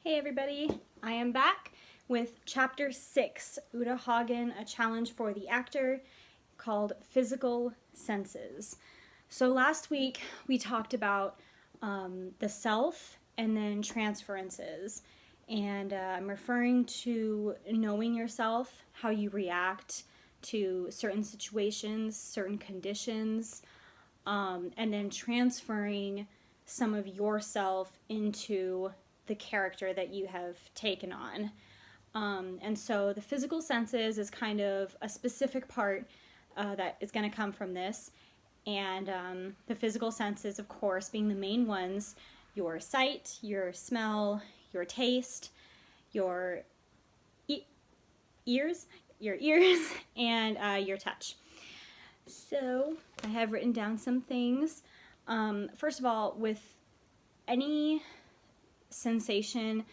Hey everybody, I am back with Chapter 6, Uta Hagen, a challenge for the actor, called Physical Senses. So last week we talked about the self and then transferences. And I'm referring to knowing yourself, how you react to certain situations, certain conditions, and then transferring some of yourself into the character that you have taken on. And so the physical senses is kind of a specific part that is going to come from this. And the physical senses, of course, being the main ones: your sight, your smell, your taste, your ears, and your touch. So I have written down some things. First of all, with any sensation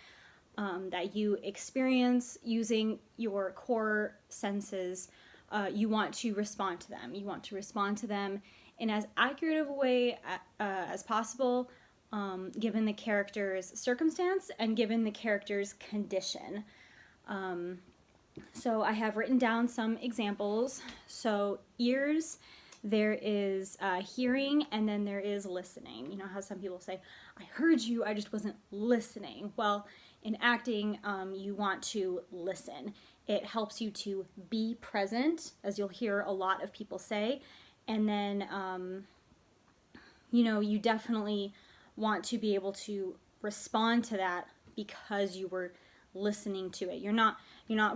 that you experience using your core senses, you want to respond to them. You want to respond to them in as accurate of a way as possible, given the character's circumstance and given the character's condition. So I have written down some examples. So ears, there is hearing, and then there is listening. You know how some people say, I heard you, I just wasn't listening. Well, in acting, you want to listen. It helps you to be present, as you'll hear a lot of people say. And then, you definitely want to be able to respond to that because you were listening to it. You're not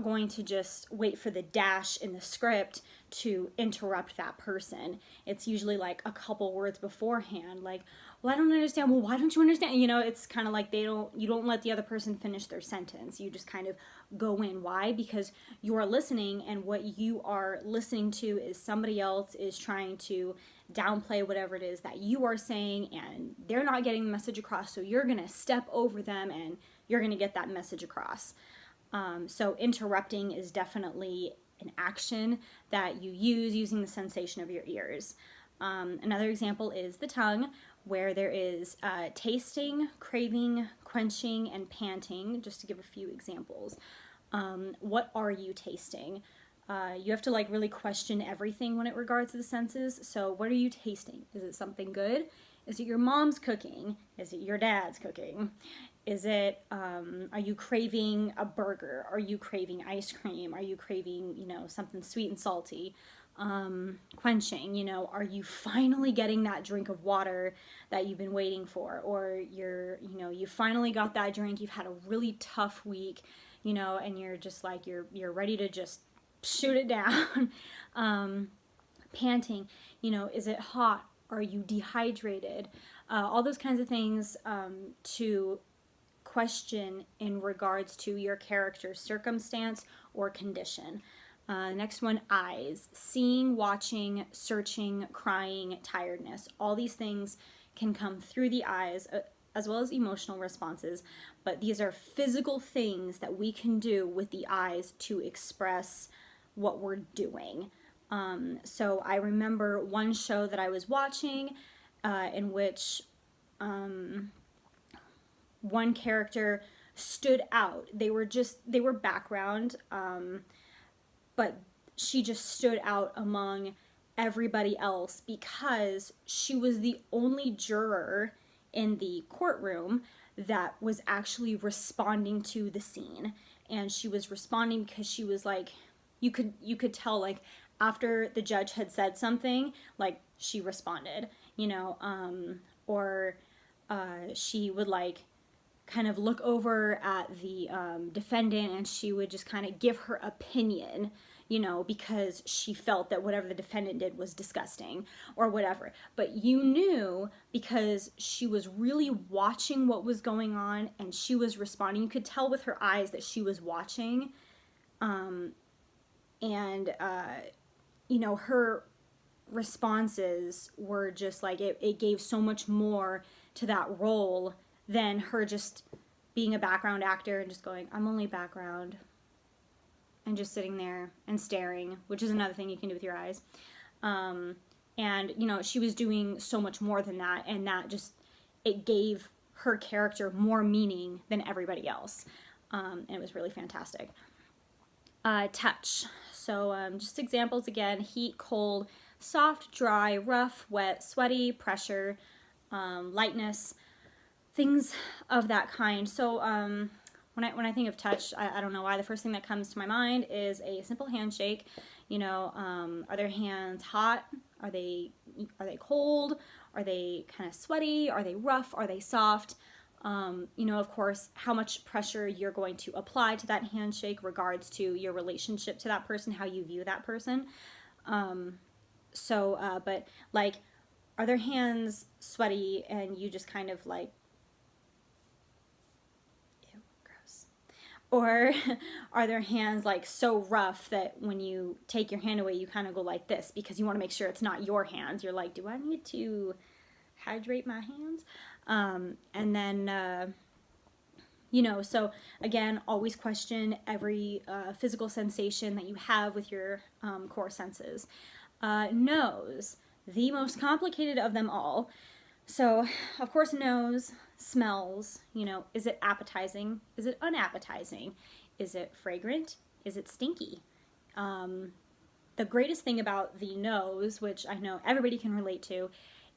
going to just wait for the dash in the script to interrupt that person. It's usually like a couple words beforehand, like, well, I don't understand. Well, why don't you understand? It's kind of like you don't let the other person finish their sentence. You just kind of go in. Why? Because you're listening, and what you are listening to is somebody else is trying to downplay whatever it is that you are saying, and they're not getting the message across, so you're going to step over them and you're going to get that message across. So interrupting is definitely an action that you use using the sensation of your ears. Another example is the tongue, where there is tasting, craving, quenching, and panting, just to give a few examples. What are you tasting? You have to really question everything when it regards to the senses. So what are you tasting? Is it something good? Is it your mom's cooking? Is it your dad's cooking? Is it, are you craving a burger? Are you craving ice cream? Are you craving, something sweet and salty? Quenching, are you finally getting that drink of water that you've been waiting for? Or you finally got that drink, you've had a really tough week, and you're just like, you're ready to just shoot it down. Panting, is it hot? Are you dehydrated? All those kinds of things to question in regards to your character's circumstance or condition. Next one, eyes. Seeing, watching, searching, crying, tiredness. All these things can come through the eyes, as well as emotional responses, but these are physical things that we can do with the eyes to express what we're doing. So I remember one show that I was watching in which one character stood out. They were background, but she just stood out among everybody else because she was the only juror in the courtroom that was actually responding to the scene. And she was responding because she was like, you could tell, like, after the judge had said something, like, she responded, or she would kind of look over at the defendant, and she would just kind of give her opinion, because she felt that whatever the defendant did was disgusting or whatever. But you knew because she was really watching what was going on and she was responding. You could tell with her eyes that she was watching, and her responses were just like, it gave so much more to that role than her just being a background actor and just going, I'm only background, and just sitting there and staring, which is another thing you can do with your eyes. And she was doing so much more than that, and that just, it gave her character more meaning than everybody else. And it was really fantastic. Touch. So just examples again: heat, cold, soft, dry, rough, wet, sweaty, pressure, lightness, things of that kind. So when I think of touch, I don't know why, the first thing that comes to my mind is a simple handshake. Are their hands hot? Are they cold? Are they kind of sweaty? Are they rough? Are they soft? Of course, how much pressure you're going to apply to that handshake regards to your relationship to that person, how you view that person. But like, are their hands sweaty and you just kind of like, ew, gross. Or are their hands like so rough that when you take your hand away, you kind of go like this because you want to make sure it's not your hands. You're like, do I need to hydrate my hands? And then, so again, always question every physical sensation that you have with your core senses. Nose, the most complicated of them all. So, of course, nose, smells, is it appetizing? Is it unappetizing? Is it fragrant? Is it stinky? The greatest thing about the nose, which I know everybody can relate to,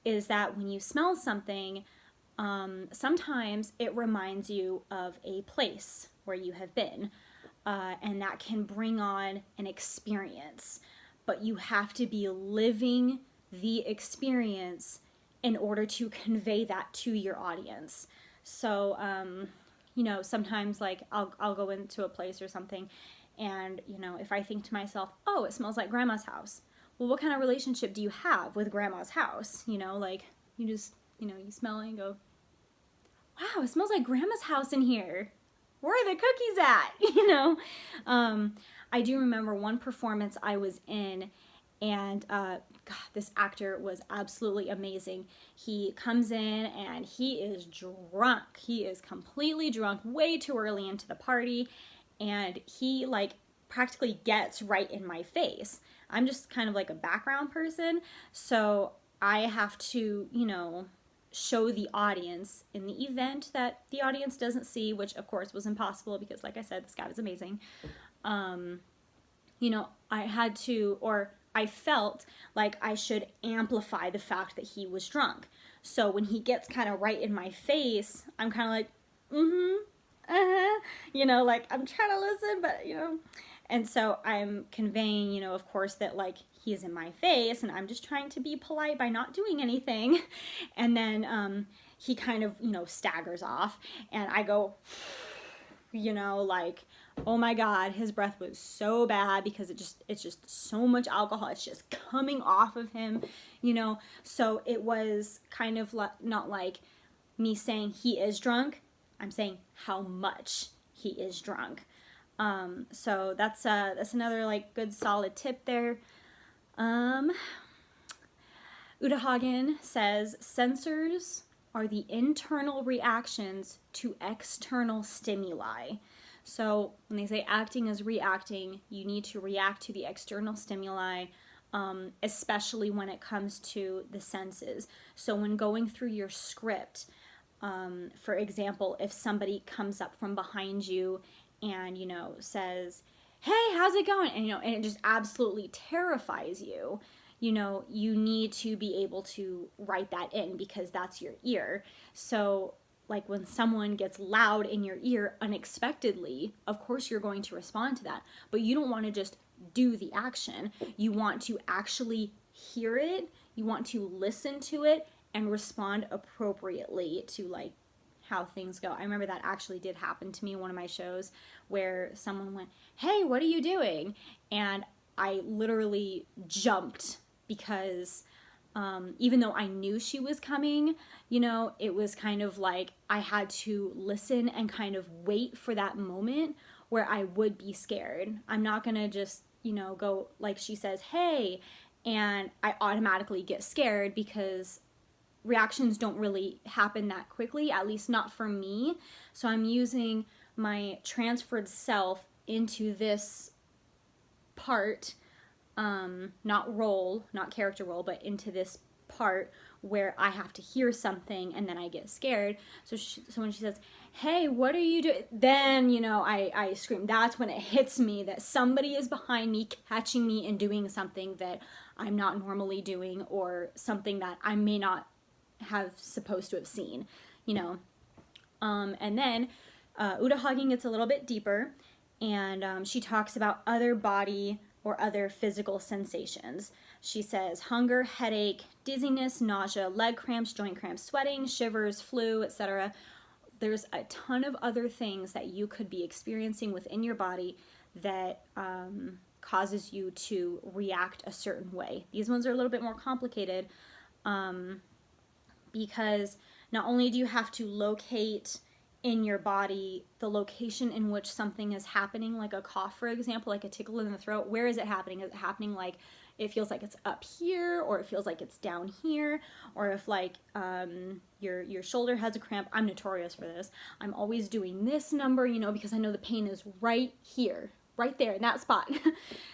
is that when you smell something, sometimes it reminds you of a place where you have been, and that can bring on an experience. But you have to be living the experience in order to convey that to your audience. So, sometimes like I'll go into a place or something, and if I think to myself, oh, it smells like grandma's house. Well, what kind of relationship do you have with grandma's house? Like you just, you smell it and go, wow, it smells like grandma's house in here. Where are the cookies at? I do remember one performance I was in, and God, this actor was absolutely amazing. He comes in and he is drunk. He is completely drunk, way too early into the party, and he like practically gets right in my face. I'm just kind of like a background person, so I have to, show the audience in the event that the audience doesn't see, which of course was impossible because, like I said, this guy was amazing. I had to, or I felt like I should amplify the fact that he was drunk. So when he gets kind of right in my face, I'm kind of like, like I'm trying to listen, but, and so I'm conveying, of course, that like he's in my face and I'm just trying to be polite by not doing anything. And then he kind of, staggers off, and I go, like, oh my God, his breath was so bad because it's just so much alcohol. It's just coming off of him, So it was kind of not like me saying he is drunk. I'm saying how much he is drunk. So that's another like good solid tip there. Uta Hagen says sensors are the internal reactions to external stimuli. So when they say acting is reacting, you need to react to the external stimuli, especially when it comes to the senses. So when going through your script, for example, if somebody comes up from behind you and, says, hey, how's it going? And, and it just absolutely terrifies you, you need to be able to write that in because that's your ear. So like when someone gets loud in your ear unexpectedly, of course you're going to respond to that, but you don't want to just do the action. You want to actually hear it. You want to listen to it and respond appropriately to like how things go. I remember that actually did happen to me in one of my shows where someone went, hey, what are you doing? And I literally jumped because even though I knew she was coming, it was kind of like I had to listen and kind of wait for that moment where I would be scared. I'm not going to just, go like she says, hey, and I automatically get scared because reactions don't really happen that quickly, at least not for me. So I'm using my transferred self into this part, not character role, but into this part where I have to hear something and then I get scared. So when she says, hey, what are you doing? Then, you know, I scream. That's when it hits me that somebody is behind me, catching me and doing something that I'm not normally doing, or something that I may not have supposed to have seen, you know. And then Uta Hagen gets a little bit deeper, and she talks about other body or other physical sensations. She says hunger, headache, dizziness, nausea, leg cramps, joint cramps, sweating, shivers, flu, etc. There's a ton of other things that you could be experiencing within your body that causes you to react a certain way. These ones are a little bit more complicated because not only do you have to locate in your body the location in which something is happening, like a cough, for example, like a tickle in the throat. Where is it happening? Is it happening like it feels like it's up here, or it feels like it's down here, or if like your shoulder has a cramp? I'm notorious for this. I'm always doing this number, you know, because I know the pain is right here, right there in that spot.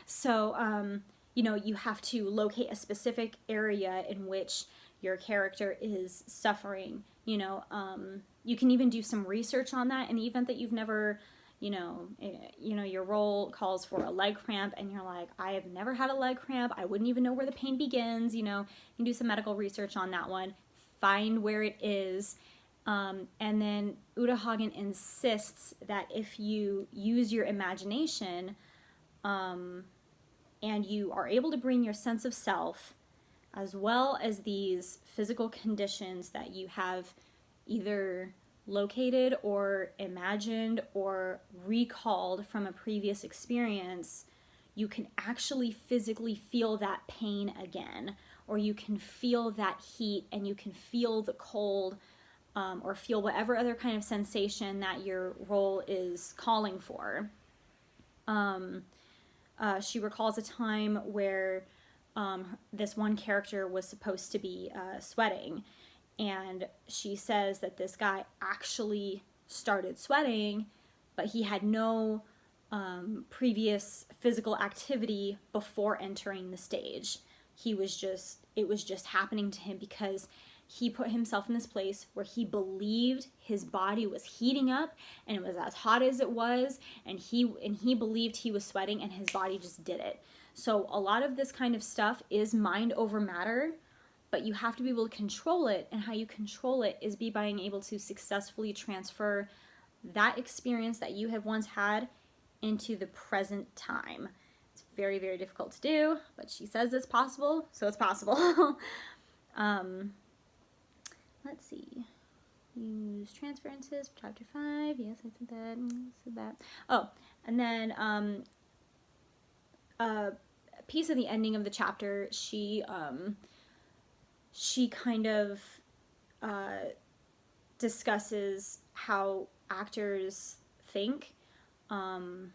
So you know, you have to locate a specific area in which your character is suffering. You know, you can even do some research on that in the event that you've never, you know, your role calls for a leg cramp and you're like, I have never had a leg cramp. I wouldn't even know where the pain begins. You know, you can do some medical research on that one, find where it is. And then Uta Hagen insists that if you use your imagination and you are able to bring your sense of self, as well as these physical conditions that you have either located or imagined or recalled from a previous experience, you can actually physically feel that pain again, or you can feel that heat and you can feel the cold, or feel whatever other kind of sensation that your role is calling for. She recalls a time where this one character was supposed to be sweating, and she says that this guy actually started sweating, but he had no previous physical activity before entering the stage. It was just happening to him because he put himself in this place where he believed his body was heating up and it was as hot as it was, and he believed he was sweating and his body just did it. So a lot of this kind of stuff is mind over matter, but you have to be able to control it, and how you control it is by being able to successfully transfer that experience that you have once had into the present time. It's very, very difficult to do, but she says it's possible, so it's possible. Let's see. Use transferences for chapter 5. Yes, I said that. Oh, and then a piece of the ending of the chapter, she kind of discusses how actors think, and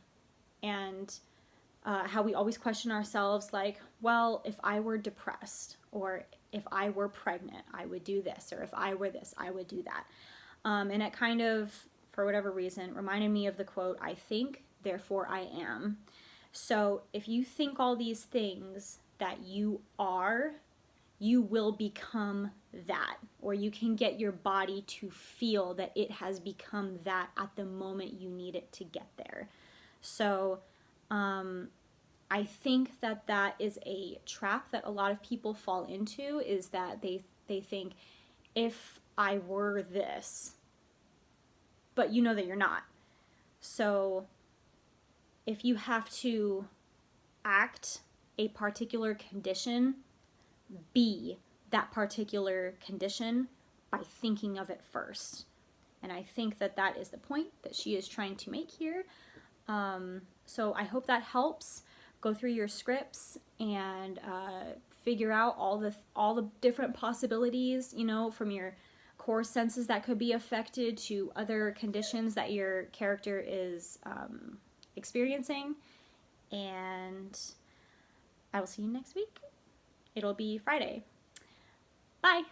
how we always question ourselves, like, well, if I were depressed, or if I were pregnant, I would do this, or if I were this, I would do that. And it kind of, for whatever reason, reminded me of the quote, I think, therefore I am. So if you think all these things that you are, you will become that, or you can get your body to feel that it has become that at the moment you need it to get there. So I think that is a trap that a lot of people fall into, is that they think, if I were this, but you know that you're not. So if you have to act a particular condition, be that particular condition by thinking of it first. And I think that is the point that she is trying to make here. So I hope that helps. Go through your scripts and figure out all the different possibilities, you know, from your core senses that could be affected to other conditions that your character is experiencing. And I will see you next week. It'll be Friday. Bye!